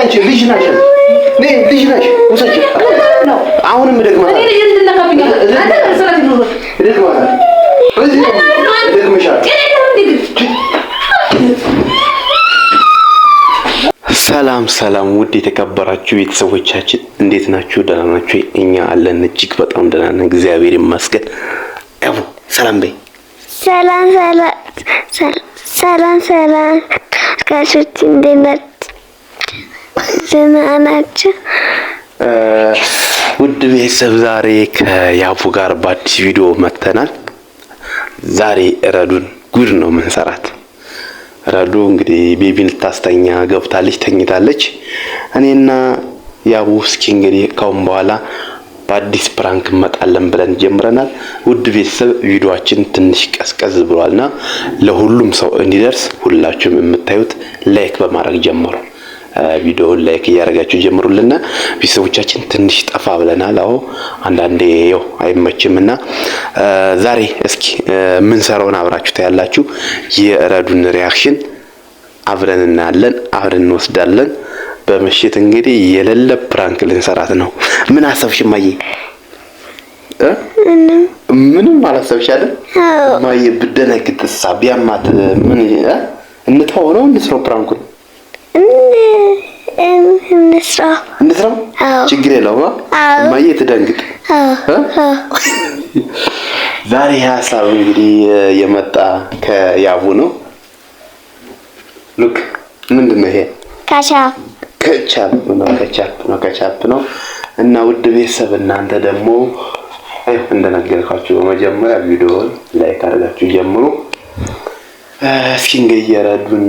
አንቺ ልጅ ነሽ ልጅ ነሽ ወሰጂ አሁንም ደግማ እኔ ልጅ እንደነካብኝ አንተ ሰራት ነው ደግማ እዚህ ደግመሻል ሰላም ውድ የተከበራችሁ ቤተሰቦቻችን እንዴት ናችሁ? ደህና ናችሁ? እኛ አለን እጅግ በጣም ደህና ነን፣ እግዚአብሔር ይመስገን። ያው ሰላም በይ። ሰላም ጋሾች እንዴት ናችሁ? ደህና ናችሁ? ውድ ቤተሰብ ዛሬ ከያቡ ጋር በአዲስ ቪዲዮ መጥተናል። ዛሬ ረዱን ጉድ ነው የምንሰራት። ረዱ እንግዲህ ቤቢን ልታስተኛ ገብታለች፣ ተኝታለች። እኔና ያቡ እስኪ እንግዲህ ካሁን በኋላ በአዲስ ፕራንክ እንመጣለን ብለን ጀምረናል። ውድ ቤተሰብ ቪዲዮአችን ትንሽ ቀዝቀዝ ብሏልና ለሁሉም ሰው እንዲደርስ ሁላችሁም የምታዩት ላይክ በማድረግ ጀምሩ። ቪዲዮውን ላይክ እያደረጋችሁ ጀምሩልና ቤተሰቦቻችን ትንሽ ጠፋ ብለናል። አዎ አንዳንዴ ያው አይመችምና ዛሬ እስኪ ምን ሰራውን አብራችሁ ታያላችሁ። የረዱን ሪአክሽን አብረን እናያለን፣ አብረን እንወስዳለን። በመሽት እንግዲህ የሌለ ፕራንክ ልንሰራት ነው። ምን አሰብሽ ማዬ? ምንም አላሰብሽ አይደል ማዬ? ብደነግጥሳ ቢያማት ምን እንተው ነው እንስራው ፕራንኩን እንስራው ችግር የለውም። ማዬ ትደንግጥ። ዛሬ ሀሳብ እንግዲህ የመጣ ከያቡ ነው። ሉክ ምንድነው ይሄ? ከቻፕ ነው። እና ውድ ቤተሰብ እናንተ ደግሞ እንደነገርኳችሁ በመጀመሪያ ቪዲዮውን ላይክ አድርጋችሁ ጀምሩ። እስኪ እንግዲህ የረዱን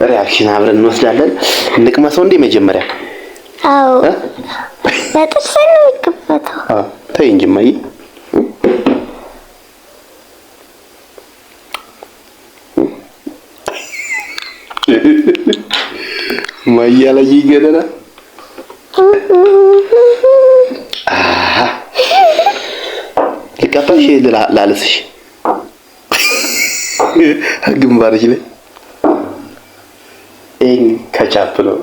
ሪአክሽን አብረን እንወስዳለን። እንቅመሰው እንዴ መጀመሪያ? አዎ በጥርስ ነው የሚከፈተው። ተይ እንጂ ማዬ። ማዬ ላይ ይገደላ። ልቀባሽ ላልስሽ ግንባርሽ ላይ ከቻፕ ነው።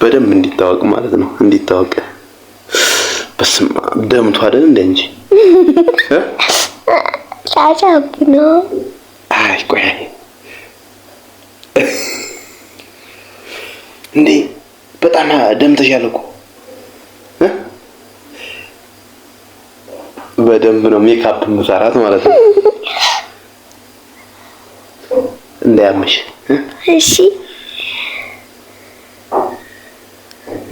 በደንብ እንዲታወቅ ማለት ነው። እንዲታወቅ በስማ ደምቷ አይደል እንደ እንጂ ቻቻፕ ነው። አይ ቆይ እንዴ በጣም ደምተሻል እኮ በደንብ ነው ሜካፕ መሰራት ማለት ነው። እንዳያመሽ እሺ።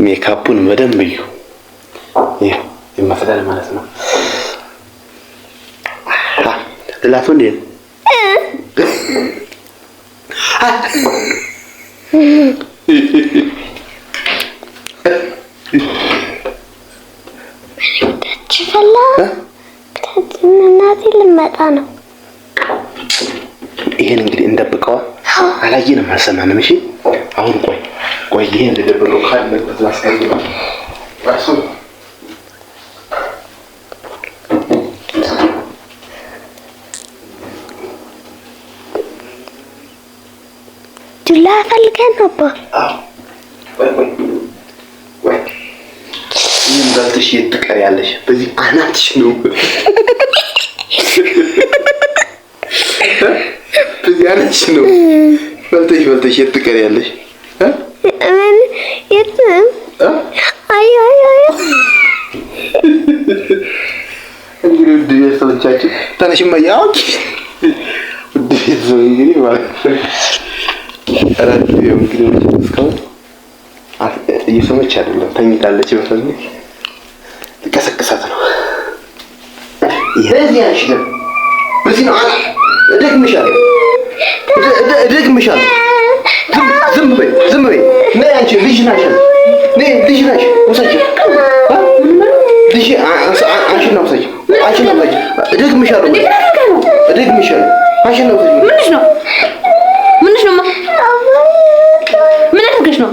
ሜካፑን በደንብ እዩ። ይሄ ይመስላል ማለት ነው። ላቱ እንዴ እናቴ ልመጣ ነው። ይሄን እንግዲህ እንደብቀዋ አላየንም፣ አልሰማንም። እሺ አሁን ቆይ ይሄን እንደደብቀው ካለበት ላስቀምጥ ራሱ ዱላ ፈልገን ነበር። ይሄን በልተሽ ትቀሪያለሽ። በዚህ አናትሽ ነው በዚህ አናትሽ ነው በልተሽ ትቀሪያለሽ። ምን የትም አይ እንግዲህ ውድ ቤተሰቦቻችን ተነሽማ ያውቂ ውድ ቤተሰብ እንግዲህ ማለት ረዱ እንግዲህ እስካሁን እየሰማች አይደለም፣ ተኝታለች። በፈል ልቀሰቅሳት ነው። ይሄ ያሽለም በዚህ ነው እደግምሻለሁ። ዝም በይ ነይ አንቺ ልጅ ነሽ ውሰጂ ልጅ አንቺ ነው ውሰጂ እደግምሻለሁ አንቺ ነው ውሰጂ። ምንሽ ነው ምን አድርገሽ ነው?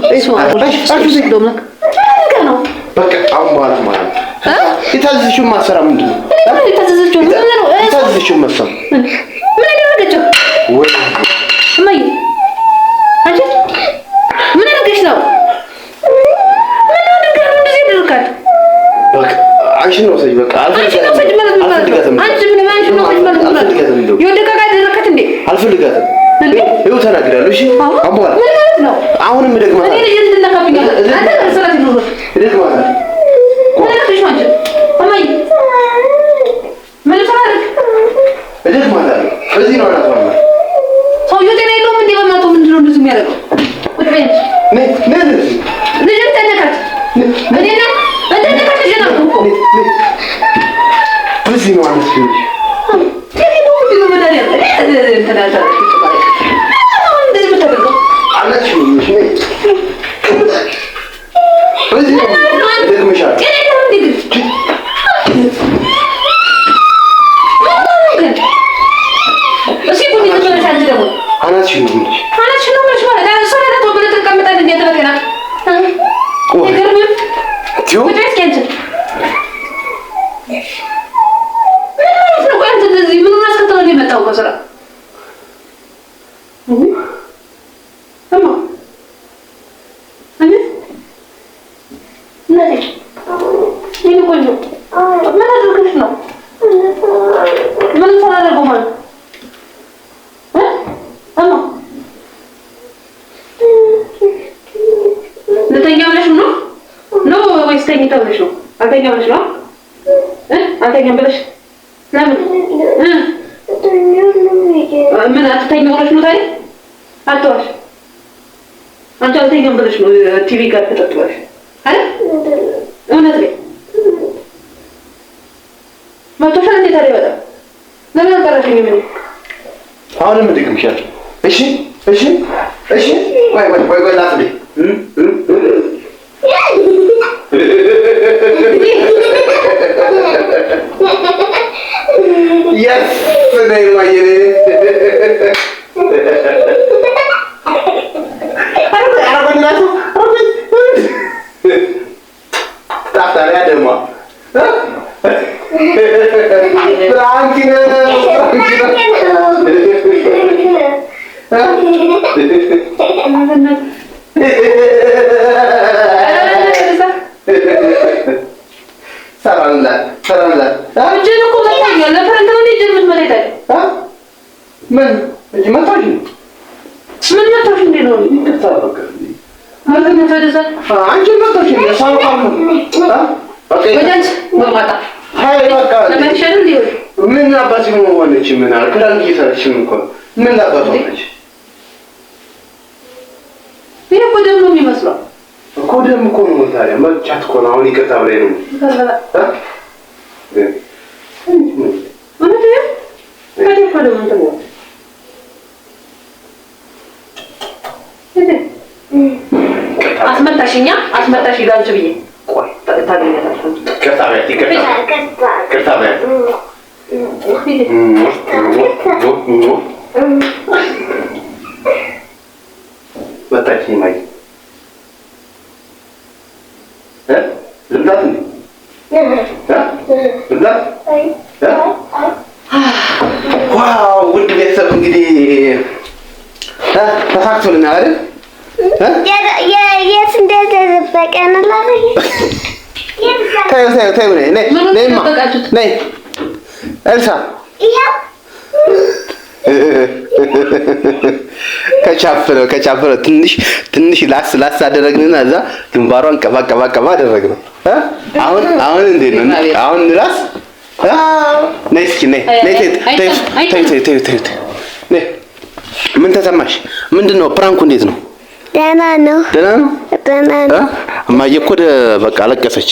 በቃ አሁን በኋላ ማለት የታዘዝሽው ማሰራ ምንድን ነው? የታዘዝሽው ማሰራ ምን አደረገችው? ወይ እማዬ አንቺ ምን አደረገሽ ነው? ምን አደረገሽ? እንደዚህ ያደርጋል? በቃ አንቺ ነው ሰጅ በቃ አልፈልጋትም። አንቺ ምን ማለት ነው? የወደቀ ጋር አደረከት እንዴ? አልፈልጋትም። ይኸው ተናግሬያለሁ። እሺ አምቧል። ምን ማለት ነው? አሁንም ደግማታለሁ። እኔ ልጅ እንድትነካብኝ አንተ ሰራት ነው ደግማታለሁ። ምን አደረግሽ አንቺ? እማዬ ምን ታረግ? ደግማታለሁ። በዚህ ነው አናቷል። ሰውዬው ጤና የለውም እንዴ? በማቶ ምንድን ነው እንደዚህ የሚያደርገው? ቁጭ በይ ልጅ ተነካት። እኔና ተነካት ልጅ ነው በዚህ ነው አነስ ልጅ ምን አትተኛው ብለሽ ነው ታዲያ? አትዋሽ። አንቺ አልተኛም ብለሽ ነው ቲቪ ጋር ተጠጥተሽ አይደል? እውነት ነው። መቶሻል እንዴ ታዲያ? በጣም ለምን አልቀረሽኝ? ምን አሁንም እንደግምሻል። እሺ እሺ እሺ ቆይ ላፍልኝ Yes, today my ምን አባቴ ነው ወንጭ ምን አልከራን ይፈርሽም እንኳን ምን አባቱ ነች ይሄ ቆደም ነው የሚመስለው ቆደም እኮ ነው ታዲያ መጫት እኮ ነው አሁን ይቀጣ ብለኝ ነው አስመጣሽ ይላል ብዬ ቆይ ታገኛታለሽ ከርታበ በታች ማይ ልምጣት ልምጣት ዋው ውድ ቤተሰብ እንግዲህ ተሳክቶልናል አይደል? የት እንደተደበቀ ነው ላረኝ ታዩ ነይ ኤልሳ ከቻፍ ነው ትንሽ ላስ አደረግንና እዛ ግንባሯን ቀባ አደረግነው አሁን እንዴት ነው አሁን ላስ ነይ እስኪ ነይ ምን ተሰማሽ ምንድነው ፕራንኩ እንዴት ነው ደህና ነው እማዬ እኮ በቃ አለቀሰች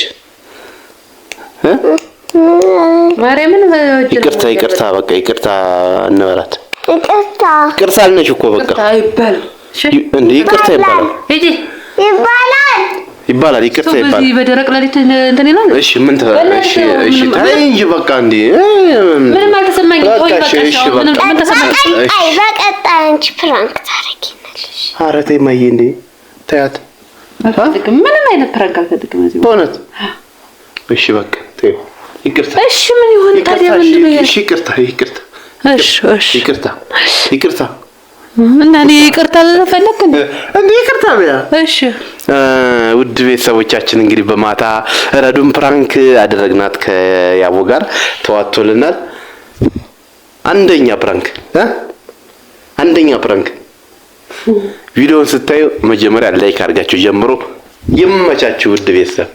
ማርያምን ይቅርታ በቃ ይቅርታ እንበላት ይቅርታ አልነሽ እኮ በቃ አይባልም እንዴ ይቅርታ ይባላል ይቅርታ ይባላል በዚህ በደረቅ ለሊት እንትን ይላል እሺ ምን እሺ ታይ እንጂ በቃ እንዴ ምንም አልተሰማኝ ቆይ በቃ ምን ተሰማኝ በቀጣይ አንቺ ፕራንክ ታረጊናለሽ ኧረ ተይ ማዬ እንዴ ታያት ምንም አይነት ፕራንክ አልተደረገም እዚህ በእውነት እሺ በቃ ይቅርታ። እሺ ምን ይሁን ታዲያ? ምንድን ነው? እሺ ይቅርታ። ይቅርታ እና እኔ ይቅርታ ልፈለክ እንዴ? ይቅርታ በያ። እሺ ውድ ቤተሰቦቻችን እንግዲህ በማታ ረዱን ፕራንክ አደረግናት ከያቡ ጋር ተዋጥቶልናል። አንደኛ ፕራንክ ቪዲዮውን ስታዩ መጀመሪያ ላይክ አድርጋችሁ ጀምሮ። ይመቻችሁ ውድ ቤተሰብ።